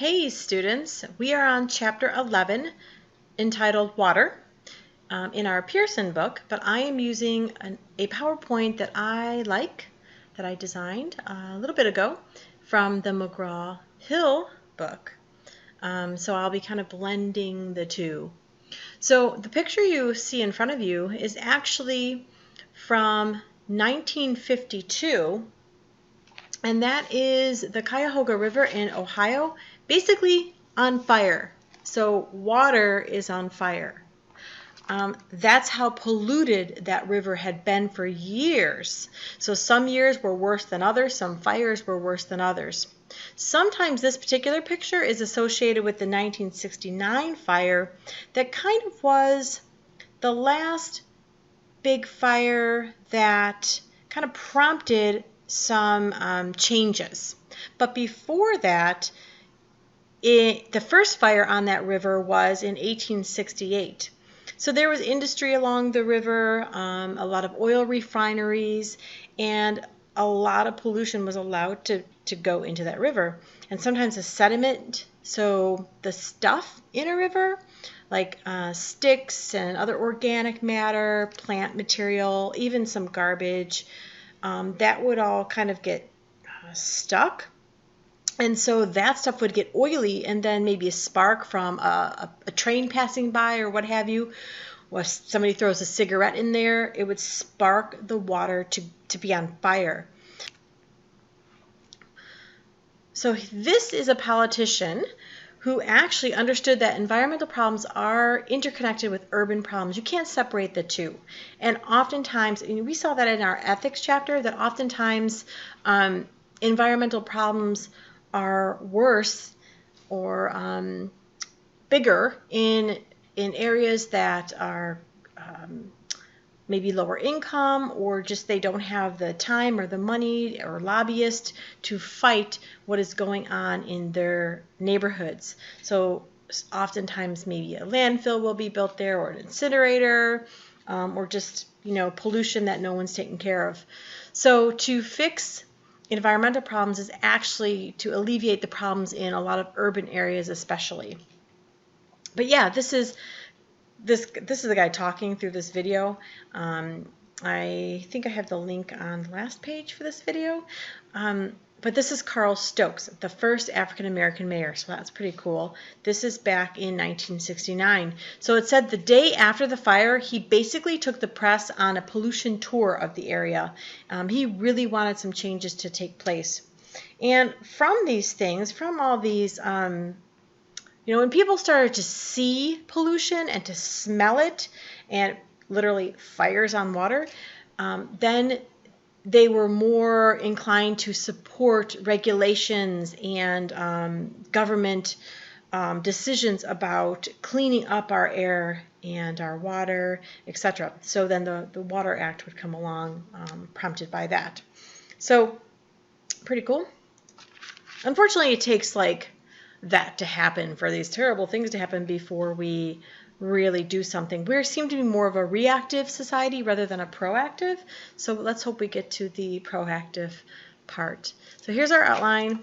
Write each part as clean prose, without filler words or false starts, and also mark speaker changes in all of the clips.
Speaker 1: Hey students, we are on chapter 11 entitled Water in our Pearson book, but I am using a PowerPoint that I like, that I designed a little bit ago from the McGraw-Hill book. So I'll be kind of blending the two. So the picture you see in front of you is actually from 1952, and that is the Cuyahoga River in Ohio, basically on fire. So water is on fire. That's how polluted that river had been for years. So some years were worse than others, some fires were worse than others. Sometimes this particular picture is associated with the 1969 fire that kind of was the last big fire that kind of prompted some changes. But before that, the first fire on that river was in 1868. So there was industry along the river, a lot of oil refineries, and a lot of pollution was allowed to go into that river. And sometimes the sediment, so the stuff in a river, like sticks and other organic matter, plant material, even some garbage, that would all kind of get stuck. And so that stuff would get oily, and then maybe a spark from a train passing by or what have you, or somebody throws a cigarette in there, it would spark the water to be on fire. So this is a politician who actually understood that environmental problems are interconnected with urban problems. You can't separate the two. And oftentimes, we saw that in our ethics chapter, that oftentimes environmental problems are worse or bigger in areas that are maybe lower income, or just they don't have the time or the money or lobbyists to fight what is going on in their neighborhoods. So oftentimes maybe a landfill will be built there, or an incinerator, or just pollution that no one's taking care of. So to fix environmental problems is actually to alleviate the problems in a lot of urban areas especially. But yeah, this is the guy talking through this video. I think I have the link on the last page for this video. But this is Carl Stokes, the first African-American mayor, so that's pretty cool. This is back in 1969. So it said the day after the fire, he basically took the press on a pollution tour of the area. He really wanted some changes to take place. And from these things, from all these, when people started to see pollution and to smell it, and literally fires on water, then they were more inclined to support regulations and government decisions about cleaning up our air and our water, etc. So then the Water Act would come along, prompted by that. So pretty cool. Unfortunately, it takes like that to happen, for these terrible things to happen, before we really do something. We seem to be more of a reactive society rather than a proactive. So let's hope we get to the proactive part. So here's our outline.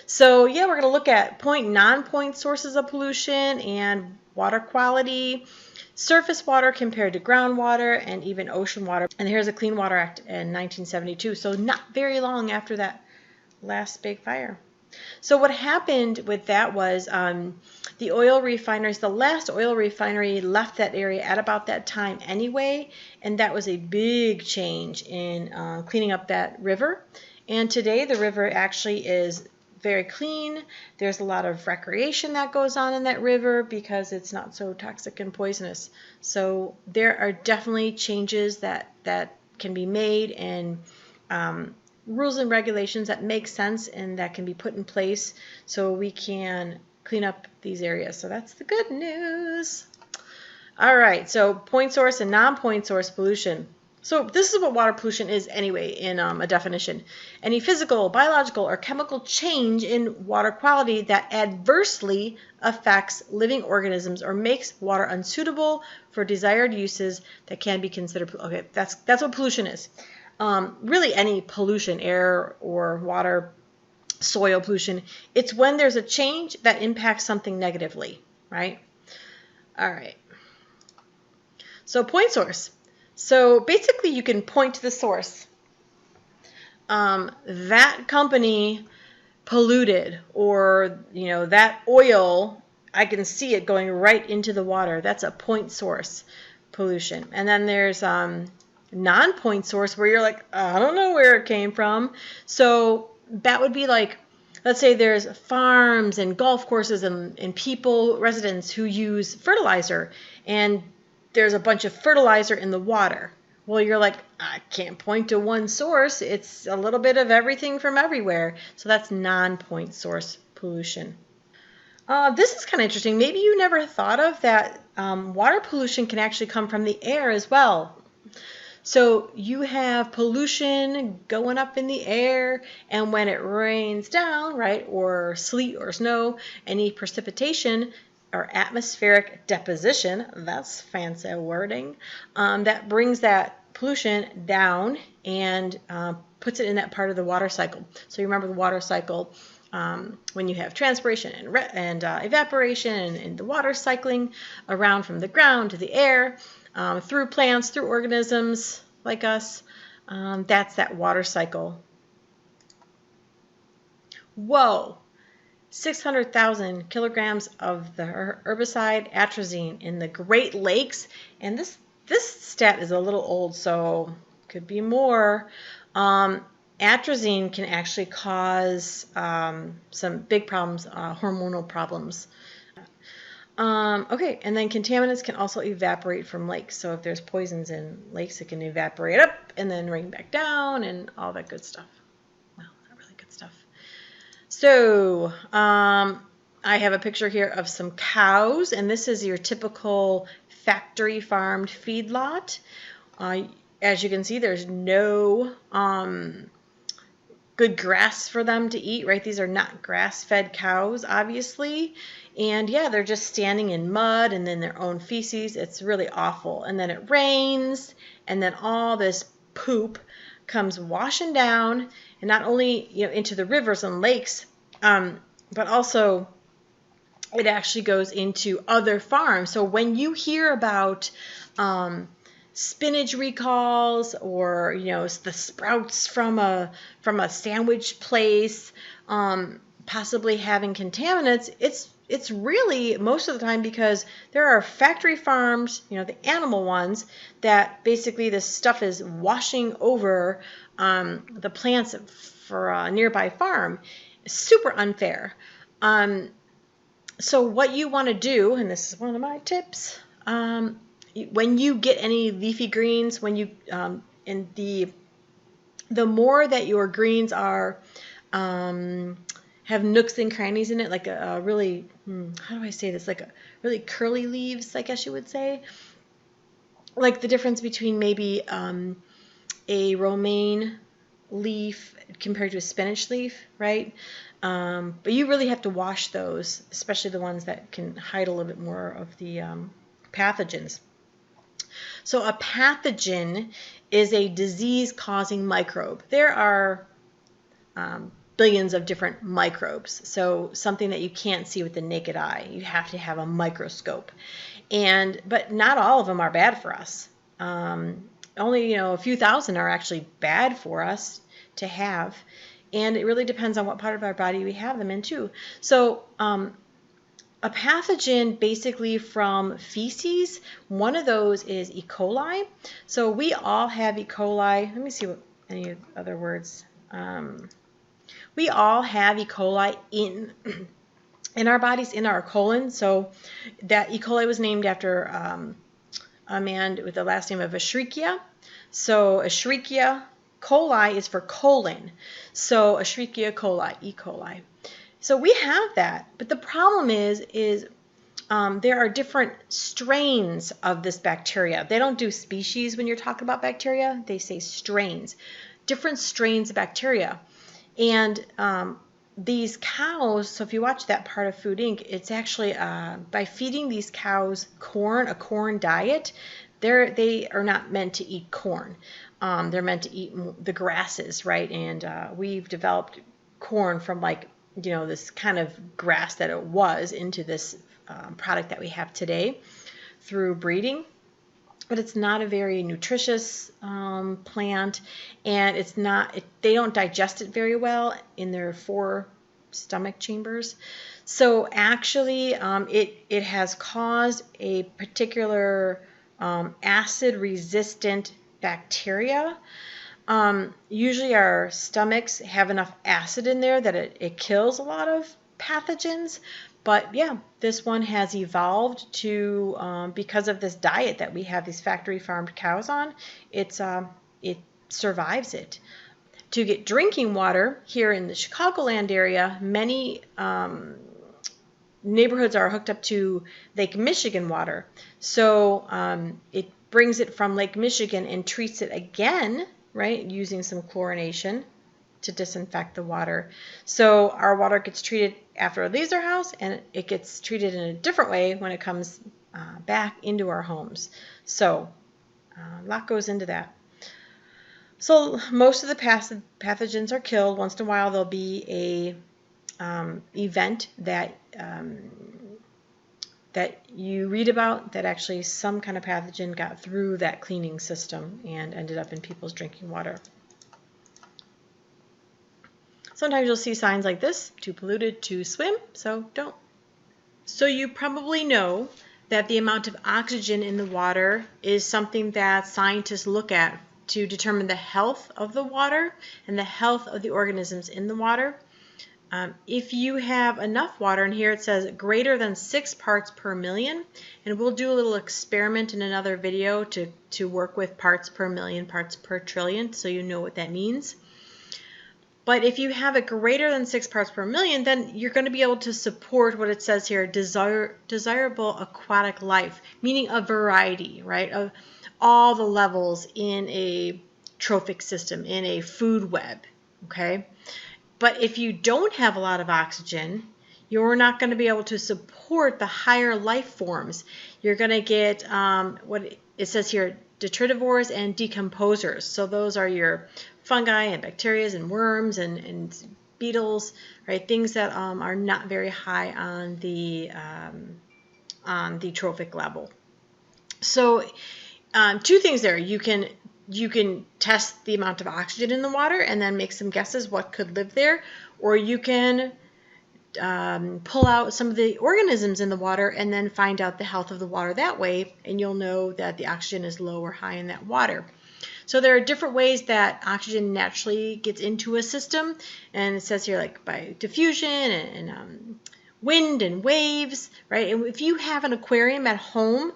Speaker 1: So yeah, we're going to look at point, non-point sources of pollution and water quality, surface water compared to groundwater, and even ocean water. And here's a Clean Water Act in 1972. So not very long after that last big fire. So what happened with that was the oil refineries, the last oil refinery left that area at about that time anyway, and that was a big change in cleaning up that river. And today the river actually is very clean. There's a lot of recreation that goes on in that river because it's not so toxic and poisonous. So there are definitely changes that can be made, and rules and regulations that make sense and that can be put in place so we can clean up these areas. So that's the good news. All right, so point source and non-point source pollution. So this is what water pollution is anyway in a definition. Any physical, biological, or chemical change in water quality that adversely affects living organisms or makes water unsuitable for desired uses that can be considered. Okay, that's what pollution is. Really any pollution, air or water, soil pollution. It's when there's a change that impacts something negatively, right? All right. So point source. So basically you can point to the source. That company polluted, or that oil, I can see it going right into the water. That's a point source pollution. And then there's non-point source, where you're like, I don't know where it came from. So that would be like, let's say there's farms and golf courses and people, residents who use fertilizer, and there's a bunch of fertilizer in the water. Well, you're like, I can't point to one source. It's a little bit of everything from everywhere. So that's non-point source pollution. This is kind of interesting. Maybe you never thought of that. Water pollution can actually come from the air as well. So you have pollution going up in the air, and when it rains down, right, or sleet or snow, any precipitation or atmospheric deposition, that's fancy wording, that brings that pollution down and puts it in that part of the water cycle. So you remember the water cycle, when you have transpiration and evaporation and the water cycling around from the ground to the air, through plants, through organisms like us, that's that water cycle. Whoa! 600,000 kilograms of the herbicide atrazine in the Great Lakes, and this stat is a little old, so could be more. Atrazine can actually cause some big problems, hormonal problems. Okay, and then contaminants can also evaporate from lakes. So if there's poisons in lakes, it can evaporate up and then rain back down and all that good stuff. Well, not really good stuff. So I have a picture here of some cows, and this is your typical factory farmed feedlot. As you can see, there's no good grass for them to eat, right? These are not grass-fed cows, obviously. And yeah, they're just standing in mud and then their own feces. It's really awful. And then it rains, and then all this poop comes washing down, and not only into the rivers and lakes, but also it actually goes into other farms. So when you hear about spinach recalls, or the sprouts from a sandwich place possibly having contaminants, it's really most of the time because there are factory farms, the animal ones, that basically this stuff is washing over the plants for a nearby farm. It's super unfair. So what you want to do, and this is one of my tips, when you get any leafy greens, when you and the more that your greens are have nooks and crannies in it, like a really how do I say this, like a really curly leaves, I guess you would say, like the difference between maybe a romaine leaf compared to a spinach leaf, right? But you really have to wash those, especially the ones that can hide a little bit more of the pathogens. So a pathogen is a disease-causing microbe. There are billions of different microbes. So something that you can't see with the naked eye. You have to have a microscope. But not all of them are bad for us. Only a few thousand are actually bad for us to have. And it really depends on what part of our body we have them in too. So a pathogen basically from feces, one of those is E. coli. So we all have E. coli. Let me see what any other words. We all have E. coli in our bodies, in our colon. So that E. coli was named after a man with the last name of Escherichia. So Escherichia coli is for colon. So Escherichia coli, E. coli. So we have that, but the problem is there are different strains of this bacteria. They don't do species when you're talking about bacteria. They say strains, different strains of bacteria. And these cows, so if you watch that part of Food Inc., it's actually by feeding these cows corn, a corn diet, they are not meant to eat corn. They're meant to eat the grasses, right? And we've developed corn from like, this kind of grass that it was into this product that we have today through breeding. But it's not a very nutritious plant, and they don't digest it very well in their 4 stomach chambers. So actually it has caused a particular acid resistant bacteria. Usually our stomachs have enough acid in there that it kills a lot of pathogens. But yeah, this one has evolved to, because of this diet that we have these factory farmed cows on, it survives it. To get drinking water here in the Chicagoland area, many neighborhoods are hooked up to Lake Michigan water. So it brings it from Lake Michigan and treats it again, right, using some chlorination to disinfect the water. So our water gets treated after it leaves our house, and it gets treated in a different way when it comes back into our homes. So a lot goes into that. So most of the pathogens are killed. Once in a while there'll be a event that you read about that actually some kind of pathogen got through that cleaning system and ended up in people's drinking water. Sometimes you'll see signs like this: too polluted to swim, so don't. So you probably know that the amount of oxygen in the water is something that scientists look at to determine the health of the water and the health of the organisms in the water. If you have enough water, and here it says greater than 6 parts per million, and we'll do a little experiment in another video to work with parts per million, parts per trillion, so you know what that means. But if you have it greater than 6 parts per million, then you're going to be able to support what it says here, desirable aquatic life, meaning a variety, right, of all the levels in a trophic system, in a food web, okay? But if you don't have a lot of oxygen, you're not going to be able to support the higher life forms. You're going to get what it says here, detritivores and decomposers. So those are your fungi and bacteria and worms and beetles, right? Things that are not very high on the trophic level. So 2 things there. You can test the amount of oxygen in the water and then make some guesses what could live there, or you can pull out some of the organisms in the water and then find out the health of the water that way, and you'll know that the oxygen is low or high in that water. So there are different ways that oxygen naturally gets into a system, and it says here like by diffusion and wind and waves, right? And if you have an aquarium at home,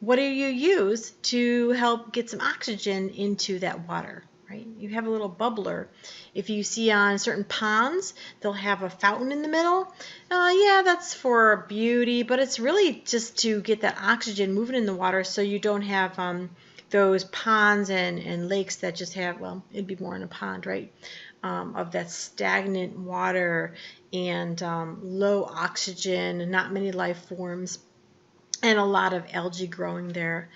Speaker 1: what do you use to help get some oxygen into that water, right? You have a little bubbler. If you see on certain ponds, they'll have a fountain in the middle. Yeah, that's for beauty, but it's really just to get that oxygen moving in the water so you don't have those ponds and lakes that just have, well, it'd be more in a pond, right, of that stagnant water and low oxygen, not many life forms, and a lot of algae growing there.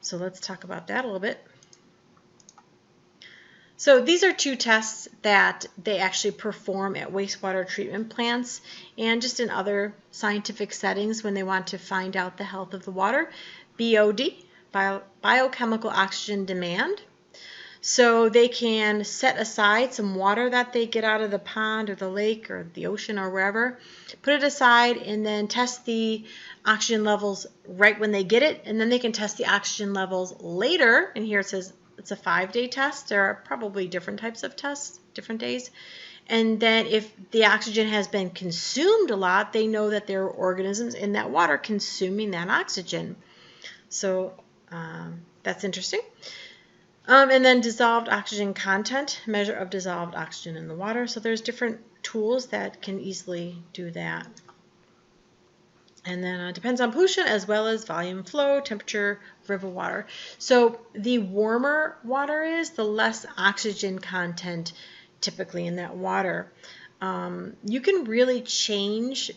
Speaker 1: So let's talk about that a little bit. So these are 2 tests that they actually perform at wastewater treatment plants and just in other scientific settings when they want to find out the health of the water. BOD, biochemical oxygen demand. So they can set aside some water that they get out of the pond or the lake or the ocean or wherever, put it aside, and then test the oxygen levels right when they get it, and then they can test the oxygen levels later. And here it says it's a 5-day test. There are probably different types of tests, different days. And then if the oxygen has been consumed a lot, they know that there are organisms in that water consuming that oxygen. So that's interesting. And then dissolved oxygen content, measure of dissolved oxygen in the water. So there's different tools that can easily do that. And then depends on pollution as well as volume, flow, temperature, river water. So the warmer water is, the less oxygen content typically in that water. You can really change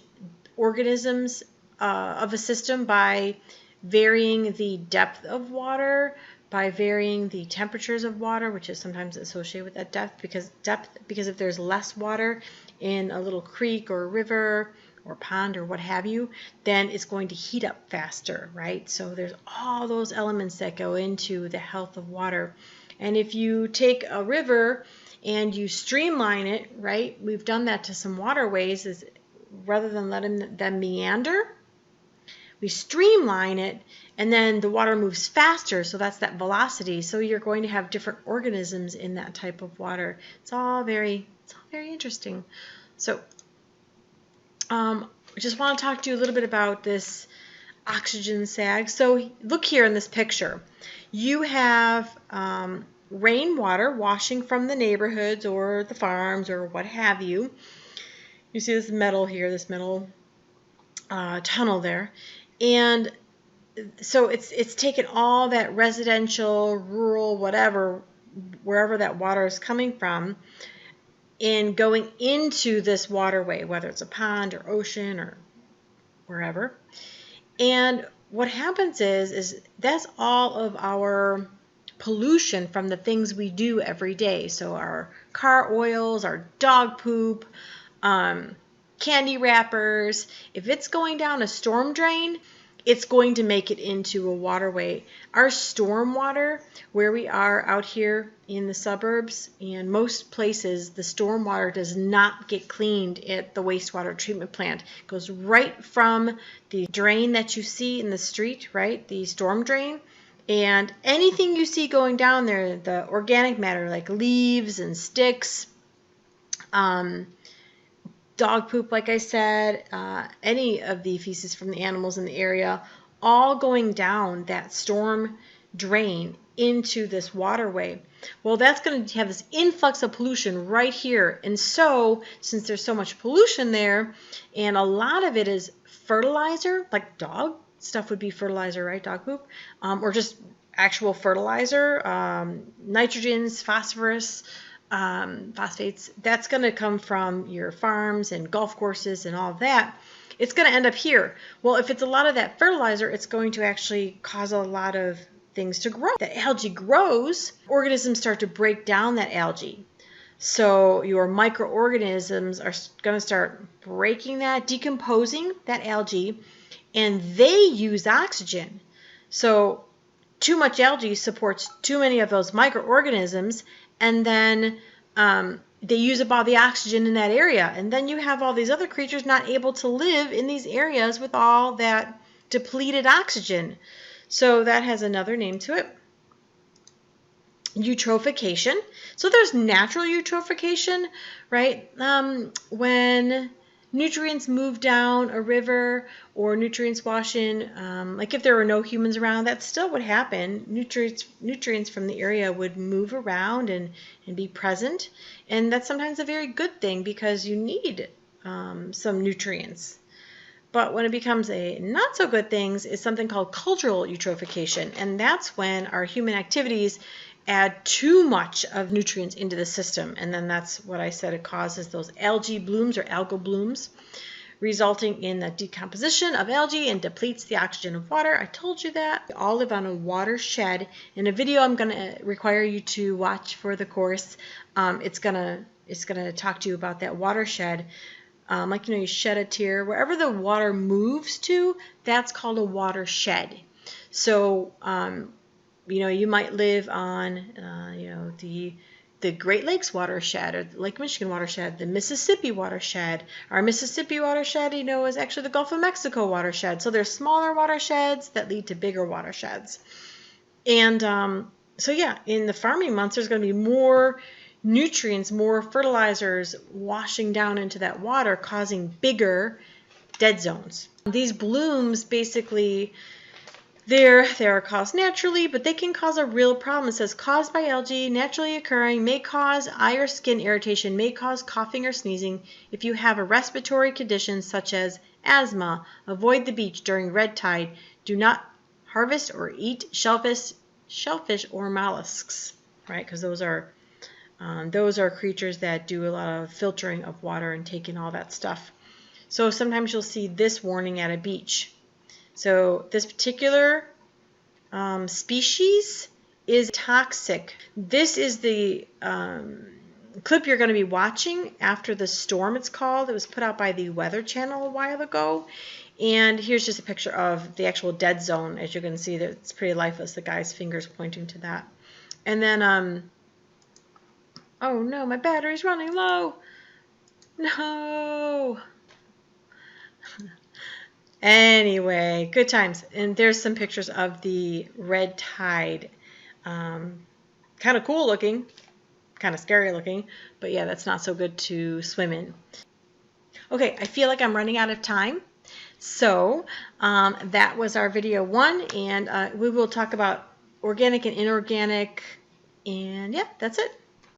Speaker 1: organisms of a system by varying the depth of water, by varying the temperatures of water, which is sometimes associated with that depth, because if there's less water in a little creek or river or pond or what have you, then it's going to heat up faster, right? So there's all those elements that go into the health of water. And if you take a river and you streamline it, right? We've done that to some waterways, is rather than letting them meander, we streamline it, and then the water moves faster, so that's that velocity. So you're going to have different organisms in that type of water. It's all very interesting. So I just want to talk to you a little bit about this oxygen sag. So look here in this picture. You have rainwater washing from the neighborhoods or the farms or what have you. You see this metal here, this metal tunnel there. And so it's taken all that residential, rural, whatever, wherever that water is coming from, and going into this waterway, whether it's a pond or ocean or wherever. And what happens is that's all of our pollution from the things we do every day. So our car oils, our dog poop, candy wrappers. If it's going down a storm drain, it's going to make it into a waterway. Our storm water, where we are out here in the suburbs and most places, the storm water does not get cleaned at the wastewater treatment plant. It goes right from the drain that you see in the street, right? The storm drain. And anything you see going down there, the organic matter like leaves and sticks, dog poop, like I said, any of the feces from the animals in the area, all going down that storm drain into this waterway. Well, that's going to have this influx of pollution right here. And so, since there's so much pollution there, and a lot of it is fertilizer, like dog stuff would be fertilizer, right? Dog poop, or just actual fertilizer, nitrogens, phosphorus, phosphates, that's going to come from your farms and golf courses and all of that. It's going to end up here. Well, if it's a lot of that fertilizer, it's going to actually cause a lot of things to grow. The algae grows, organisms start to break down that algae. So your microorganisms are going to start breaking that, decomposing that algae, and they use oxygen. So too much algae supports too many of those microorganisms, and then they use up all the oxygen in that area. And then you have all these other creatures not able to live in these areas with all that depleted oxygen. So that has another name to it. Eutrophication. So there's natural eutrophication, right? When nutrients move down a river or nutrients wash in, like if there were no humans around, that still would happen. Nutrients from the area would move around and be present. And that's sometimes a very good thing because you need some nutrients. But when it becomes a not so good thing is something called cultural eutrophication. And that's when our human activities add too much of nutrients into the system. And then that's what I said, it causes those algae blooms or algal blooms, resulting in the decomposition of algae and depletes the oxygen of water. I told you that. We all live on a watershed. In a video I'm going to require you to watch for the course, it's going to talk to you about that watershed. Like, you shed a tear. Wherever the water moves to, that's called a watershed. So, you might live on, the Great Lakes watershed or the Lake Michigan watershed, the Mississippi watershed. Our Mississippi watershed, is actually the Gulf of Mexico watershed. So there's smaller watersheds that lead to bigger watersheds. And so, yeah, in the farming months, there's going to be more nutrients, more fertilizers washing down into that water, causing bigger dead zones. These blooms basically, they are caused naturally, but they can cause a real problem. It says caused by algae, naturally occurring, may cause eye or skin irritation, may cause coughing or sneezing. If you have a respiratory condition such as asthma, avoid the beach during red tide. Do not harvest or eat shellfish or mollusks, right? Because those are creatures that do a lot of filtering of water and taking all that stuff. So sometimes you'll see this warning at a beach. So this particular species is toxic. This is the clip you're going to be watching after the storm, it's called. It was put out by the Weather Channel a while ago. And here's just a picture of the actual dead zone. As you can see, that it's pretty lifeless. The guy's finger's pointing to that. And then, oh no, my battery's running low. No. Anyway, good times. And there's some pictures of the red tide. Kind of cool looking, kind of scary looking, but yeah, that's not so good to swim in. Okay, I feel like I'm running out of time. So that was our video 1, and we will talk about organic and inorganic, and yeah, that's it.